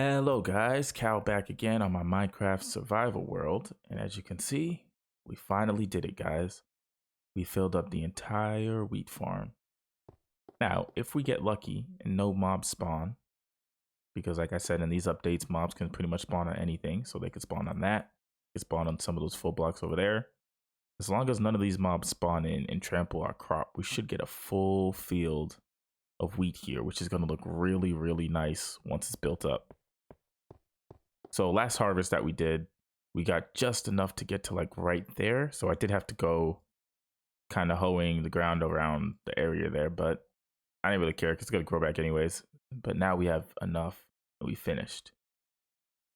Hello guys, Cal back again on my Minecraft survival world, and as you can see, we finally did it guys. We filled up the entire wheat farm. Now, if we get lucky and no mobs spawn, because like I said in these updates, mobs can pretty much spawn on anything, so they could spawn on that, they could spawn on some of those full blocks over there. As long as none of these mobs spawn in and trample our crop, we should get a full field of wheat here, which is going to look really, really nice once it's built up. So last harvest that we did, we got just enough to get to like right there. So I did have to go kind of hoeing the ground around the area there, but I didn't really care because it's going to grow back anyways. But now we have enough and we finished.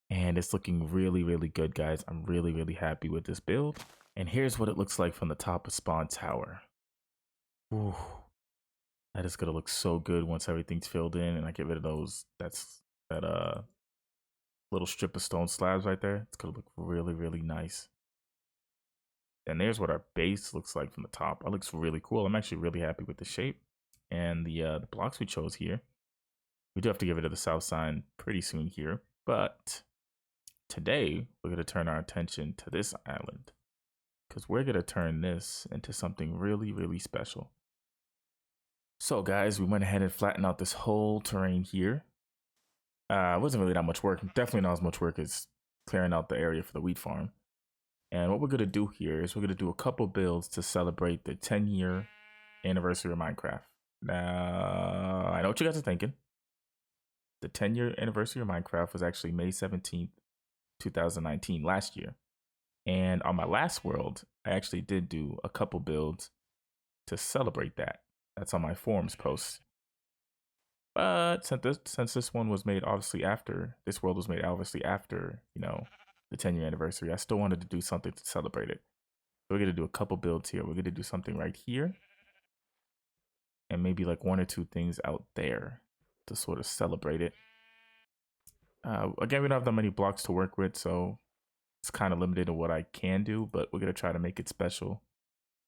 And it's looking really, really good, guys. I'm really, really happy with this build. And here's what it looks like from the top of Spawn Tower. Ooh, that is going to look so good once everything's filled in and I get rid of those. That little strip of stone slabs right there. It's gonna look really, really nice. And there's what our base looks like from the top. It looks really cool. I'm actually really happy with the shape and the blocks we chose here. We do have to give it to the south side pretty soon here, but today we're gonna turn our attention to this island because we're gonna turn this into something really, really special. So guys, we went ahead and flattened out this whole terrain here. It wasn't really that much work. Definitely not as much work as clearing out the area for the wheat farm. And what we're going to do here is we're going to do a couple builds to celebrate the 10-year anniversary of Minecraft. Now, I know what you guys are thinking. The 10-year anniversary of Minecraft was actually May 17th, 2019, last year. And on my last world, I actually did do a couple builds to celebrate that. That's on my forums post. But since this one was made obviously after, this world was made obviously after, you know, the 10-year anniversary, I still wanted to do something to celebrate it. So we're going to do a couple builds here. We're going to do something right here. And maybe like one or two things out there to sort of celebrate it. Again, we don't have that many blocks to work with, so it's kind of limited to what I can do, but we're going to try to make it special.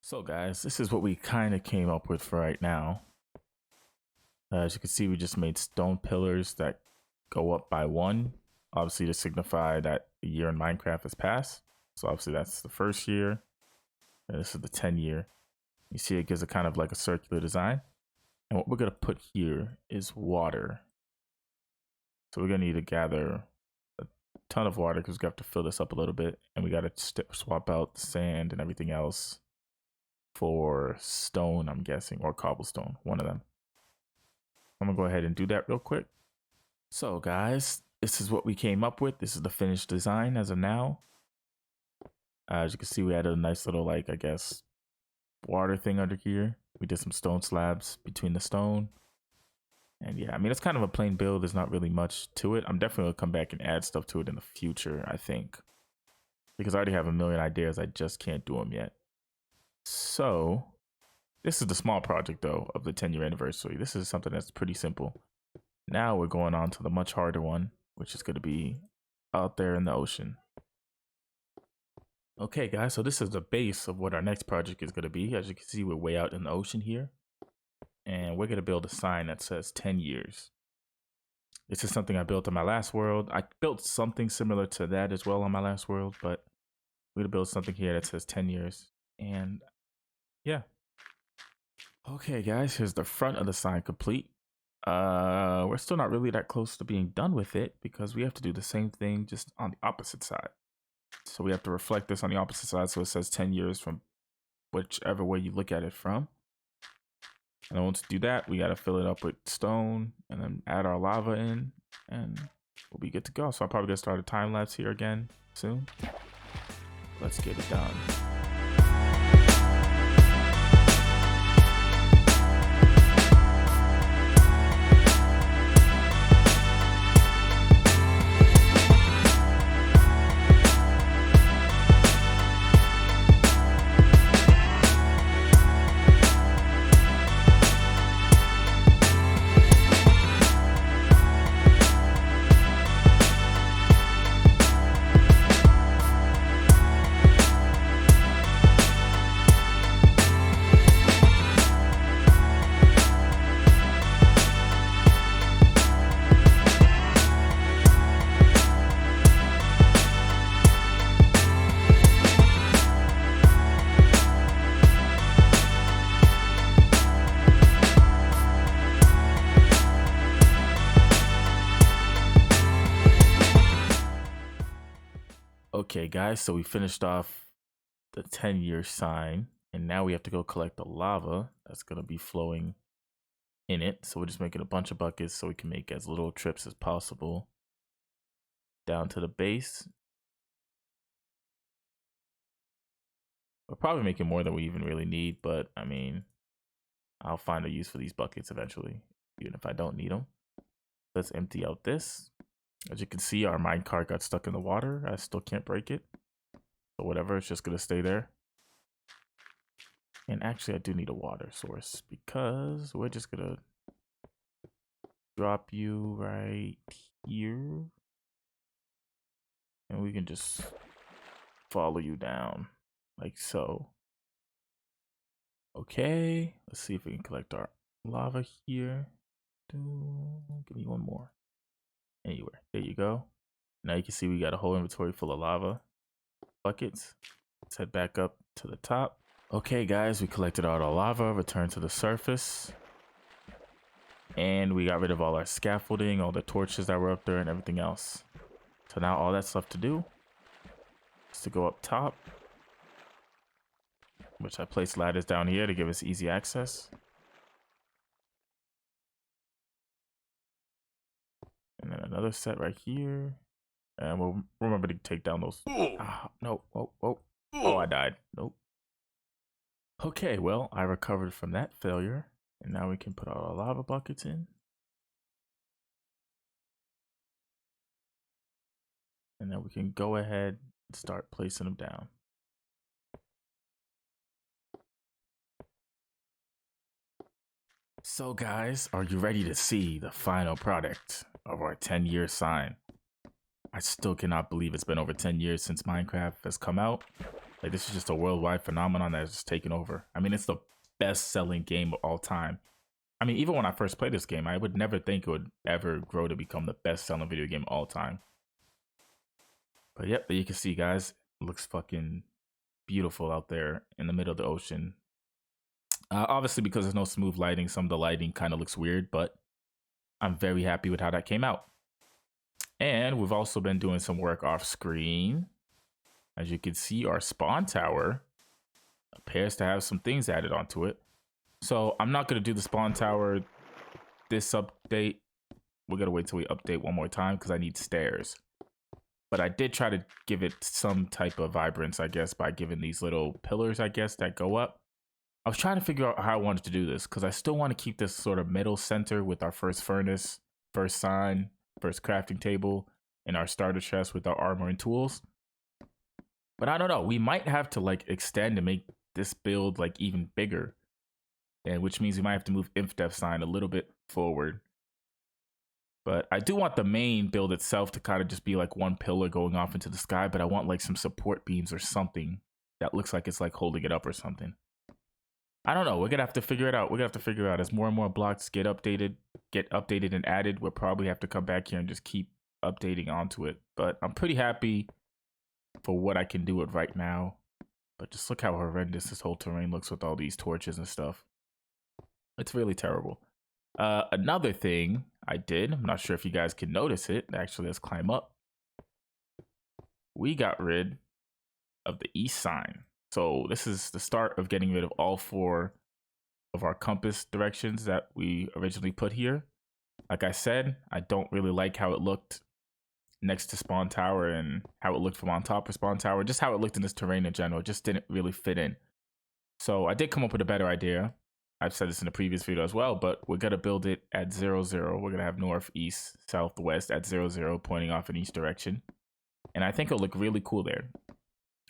So guys, this is what we kind of came up with for right now. As you can see, we just made stone pillars that go up by one, obviously to signify that the year in Minecraft has passed. So obviously that's the first year, and this is the 10-year. You see it gives a kind of like a circular design. And what we're going to put here is water. So we're going to need to gather a ton of water because we have to fill this up a little bit. And we got to swap out the sand and everything else for stone, I'm guessing, or cobblestone, one of them. I'm gonna go ahead and do that real quick. So guys, this is what we came up with. This is the finished design as of now. As you can see, we added a nice little, like, I guess, water thing under here. We did some stone slabs between the stone. And yeah, I mean, it's kind of a plain build. There's not really much to it. I'm definitely gonna come back and add stuff to it in the future, I think. Because I already have a million ideas. I just can't do them yet. So this is the small project, though, of the 10-year anniversary. This is something that's pretty simple. Now we're going on to the much harder one, which is going to be out there in the ocean. Okay, guys, so this is the base of what our next project is going to be. As you can see, we're way out in the ocean here. And we're going to build a sign that says 10 years. This is something I built on my last world. I built something similar to that as well on my last world, but we're going to build something here that says 10 years. And yeah. Okay guys, here's the front of the sign complete. We're still not really that close to being done with it because we have to do the same thing just on the opposite side. So we have to reflect this on the opposite side so it says 10 years from whichever way you look at it from. And then once we do that, we got to fill it up with stone and then add our lava in and we'll be good to go. So I'm probably gonna start a time lapse here again soon. Let's get it done. Okay, guys, so we finished off the 10-year sign, and now we have to go collect the lava that's going to be flowing in it. So we're just making a bunch of buckets so we can make as little trips as possible down to the base. We're probably making more than we even really need, but I mean, I'll find a use for these buckets eventually, even if I don't need them. Let's empty out this. As you can see, our minecart got stuck in the water. I still can't break it. But whatever, it's just going to stay there. And actually, I do need a water source because we're just going to drop you right here. And we can just follow you down like so. Okay, let's see if we can collect our lava here. Give me one more. Anywhere, there you go. Now you can see we got a whole inventory full of lava buckets. Let's head back up to the top. Okay guys, we collected all the lava, returned to the surface. And we got rid of all our scaffolding, all the torches that were up there and everything else. So now all that's left to do is to go up top, which I placed ladders down here to give us easy access. And then another set right here. And we'll remember to take down those. No. Oh, I died. Nope. Okay, well, I recovered from that failure. And now we can put all our lava buckets in. And then we can go ahead and start placing them down. So guys, are you ready to see the final product of our 10-year sign? I still cannot believe it's been over 10 years since Minecraft has come out. Like, this is just a worldwide phenomenon that has just taken over. I mean, it's the best-selling game of all time. I mean, even when I first played this game, I would never think it would ever grow to become the best-selling video game of all time. But yep, you can see, guys, it looks fucking beautiful out there in the middle of the ocean. Obviously, because there's no smooth lighting, some of the lighting kind of looks weird, but I'm very happy with how that came out. And we've also been doing some work off screen. As you can see, our spawn tower appears to have some things added onto it. So I'm not going to do the spawn tower this update. We're going to wait till we update one more time because I need stairs. But I did try to give it some type of vibrance, I guess, by giving these little pillars, I guess, that go up. I was trying to figure out how I wanted to do this because I still want to keep this sort of middle center with our first furnace, first sign, first crafting table, and our starter chest with our armor and tools. But I don't know. We might have to like extend and make this build like even bigger. And which means we might have to move Infdev sign a little bit forward. But I do want the main build itself to kind of just be like one pillar going off into the sky. But I want like some support beams or something that looks like it's like holding it up or something. I don't know. We're going to have to figure it out. We're going to have to figure it out as more and more blocks get updated and added. We'll probably have to come back here and just keep updating onto it. But I'm pretty happy for what I can do it right now. But just look how horrendous this whole terrain looks with all these torches and stuff. It's really terrible. Another thing I did, I'm not sure if you guys can notice it. Actually, let's climb up. We got rid of the east sign. So this is the start of getting rid of all 4 of our compass directions that we originally put here. Like I said, I don't really like how it looked next to spawn tower and how it looked from on top of spawn tower. Just how it looked in this terrain in general. It just didn't really fit in. So I did come up with a better idea. I've said this in a previous video as well, but we're going to build it at 0, 0. We're going to have north, east, south, west at 0, 0 pointing off in each direction. And I think it'll look really cool there.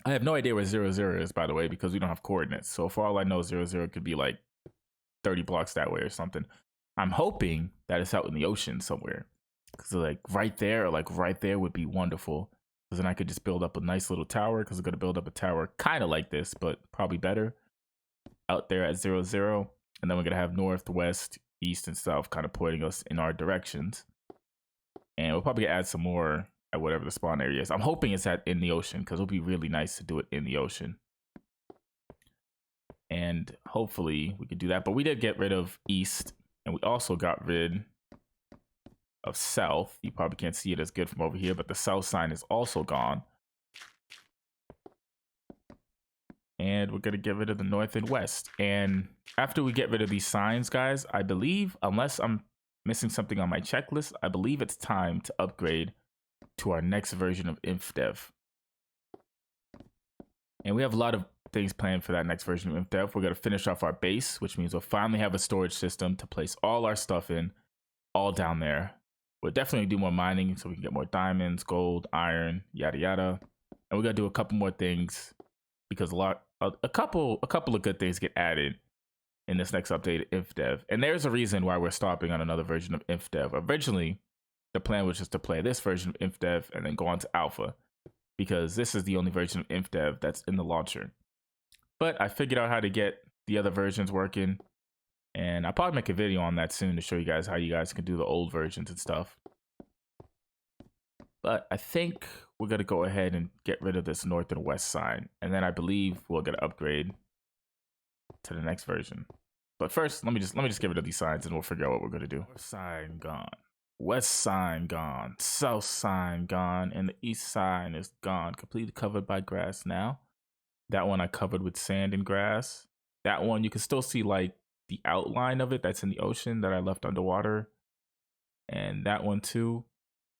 I have no idea where 0, 0 is, by the way, because we don't have coordinates. So for all I know, 0, 0 could be like 30 blocks that way or something. I'm hoping that it's out in the ocean somewhere. Because like right there would be wonderful. Because then I could just build up a nice little tower. Because I'm going to build up a tower kind of like this, but probably better. Out there at 0, 0. And then we're going to have north, west, east, and south kind of pointing us in our directions. And we'll probably add some more at whatever the spawn area is. I'm hoping it's in the ocean because it'll be really nice to do it in the ocean. And hopefully we could do that. But we did get rid of east. And we also got rid of south. You probably can't see it as good from over here. But the south sign is also gone. And we're gonna get rid of the north and west. And after we get rid of these signs, guys, I believe, unless I'm missing something on my checklist, I believe it's time to upgrade to our next version of Infdev. And we have a lot of things planned for that next version of Infdev. We're gonna finish off our base, which means we'll finally have a storage system to place all our stuff in, all down there. We'll definitely do more mining so we can get more diamonds, gold, iron, yada yada. And we're gonna do a couple more things because a couple of good things get added in this next update of Infdev. And there's a reason why we're stopping on another version of Infdev. Originally, the plan was just to play this version of Infdev and then go on to Alpha, because this is the only version of Infdev that's in the launcher. But I figured out how to get the other versions working, and I'll probably make a video on that soon to show you guys how you guys can do the old versions and stuff. But I think we're gonna go ahead and get rid of this north and west sign, and then I believe we'll get an upgrade to the next version. But first, let me just get rid of these signs and we'll figure out what we're gonna do. North sign gone, west sign gone, south sign gone, and the east sign is gone, completely covered by grass now. That one I covered with sand and grass. That one you can still see like the outline of it that's in the ocean that I left underwater, and that one too.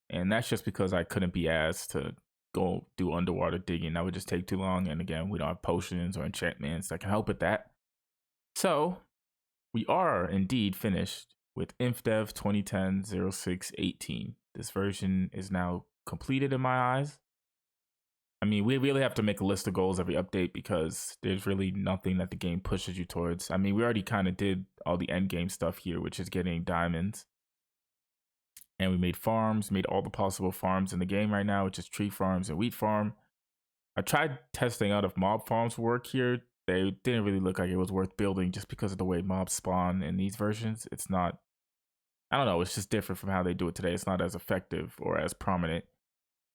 And that's just because I couldn't be asked to go do underwater digging. That would just take too long. And again, we don't have potions or enchantments that can help with that. So we are indeed finished with Infdev 2010-06-18. This version is now completed in my eyes. I mean, we really have to make a list of goals every update because there's really nothing that the game pushes you towards. I mean, we already kind of did all the end game stuff here, which is getting diamonds. And we made farms, made all the possible farms in the game right now, which is tree farms and wheat farm. I tried testing out if mob farms work here. They didn't really look like it was worth building just because of the way mobs spawn in these versions. It's not, I don't know, it's just different from how they do it today. It's not as effective or as prominent.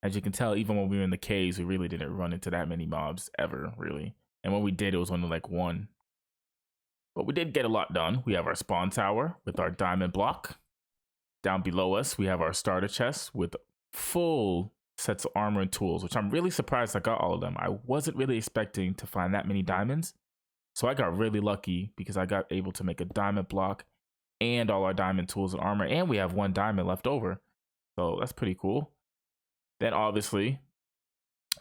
As you can tell, even when we were in the caves, we really didn't run into that many mobs ever, really. And when we did, it was only like one. But we did get a lot done. We have our spawn tower with our diamond block. Down below us, we have our starter chest with full sets of armor and tools, which I'm really surprised I got all of them. I wasn't really expecting to find that many diamonds. So I got really lucky because I got able to make a diamond block and all our diamond tools and armor. And we have 1 diamond left over. So that's pretty cool. Then obviously,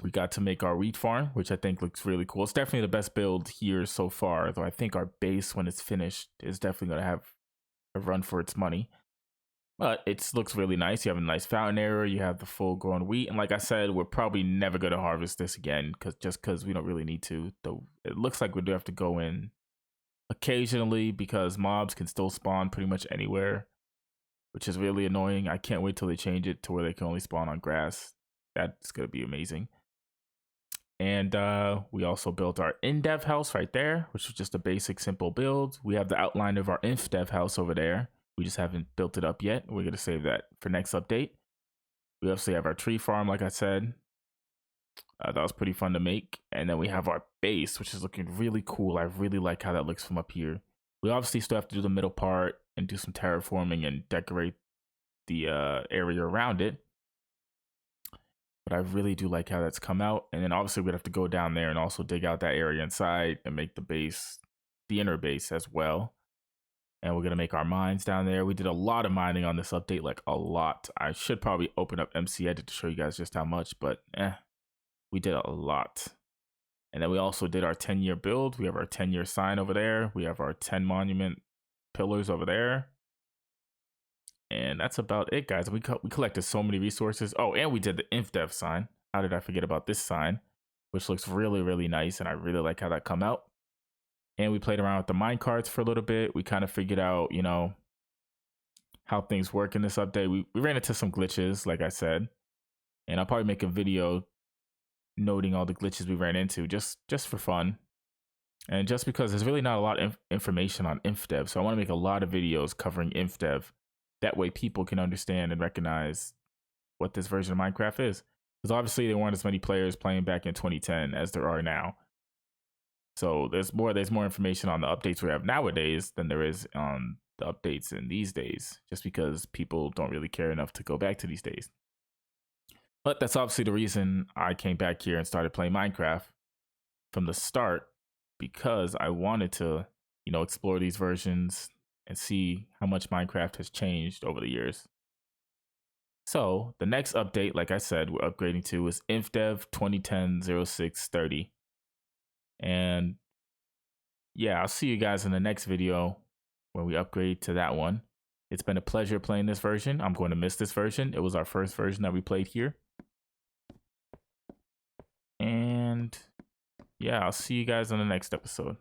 we got to make our wheat farm, which I think looks really cool. It's definitely the best build here so far, though I think our base, when it's finished, is definitely going to have a run for its money. But it looks really nice. You have a nice fountain area. You have the full grown wheat. And like I said, we're probably never going to harvest this again because we don't really need to. Though it looks like we do have to go in occasionally because mobs can still spawn pretty much anywhere, which is really annoying. I can't wait till they change it to where they can only spawn on grass. That's going to be amazing. And we also built our Infdev house right there, which is just a basic, simple build. We have the outline of our Infdev house over there. We just haven't built it up yet. We're going to save that for next update. We obviously have our tree farm, like I said. That was pretty fun to make. And then we have our base, which is looking really cool. I really like how that looks from up here. We obviously still have to do the middle part and do some terraforming and decorate the area around it. But I really do like how that's come out. And then obviously we'd have to go down there and also dig out that area inside and make the base, the inner base as well. And we're going to make our mines down there. We did a lot of mining on this update, like a lot. I should probably open up MC Edit to show you guys just how much, but we did a lot. And then we also did our 10-year build. We have our 10-year sign over there. We have our 10 monument pillars over there. And that's about it, guys. We collected so many resources. Oh, and we did the Infdev sign. How did I forget about this sign? Which looks really, really nice, and I really like how that come out. And we played around with the minecarts for a little bit. We kind of figured out, you know, how things work in this update. We ran into some glitches, like I said. And I'll probably make a video noting all the glitches we ran into just for fun. And just because there's really not a lot of information on Infdev. So I want to make a lot of videos covering Infdev. That way people can understand and recognize what this version of Minecraft is. Because obviously there weren't as many players playing back in 2010 as there are now. So there's more information on the updates we have nowadays than there is on the updates in these days, just because people don't really care enough to go back to these days. But that's obviously the reason I came back here and started playing Minecraft from the start, because I wanted to, you know, explore these versions and see how much Minecraft has changed over the years. So the next update, like I said, we're upgrading to is Infdev 2010-06-30. And yeah, I'll see you guys in the next video when we upgrade to that one. It's been a pleasure playing this version. I'm going to miss this version. It was our first version that we played here. And yeah, I'll see you guys on the next episode.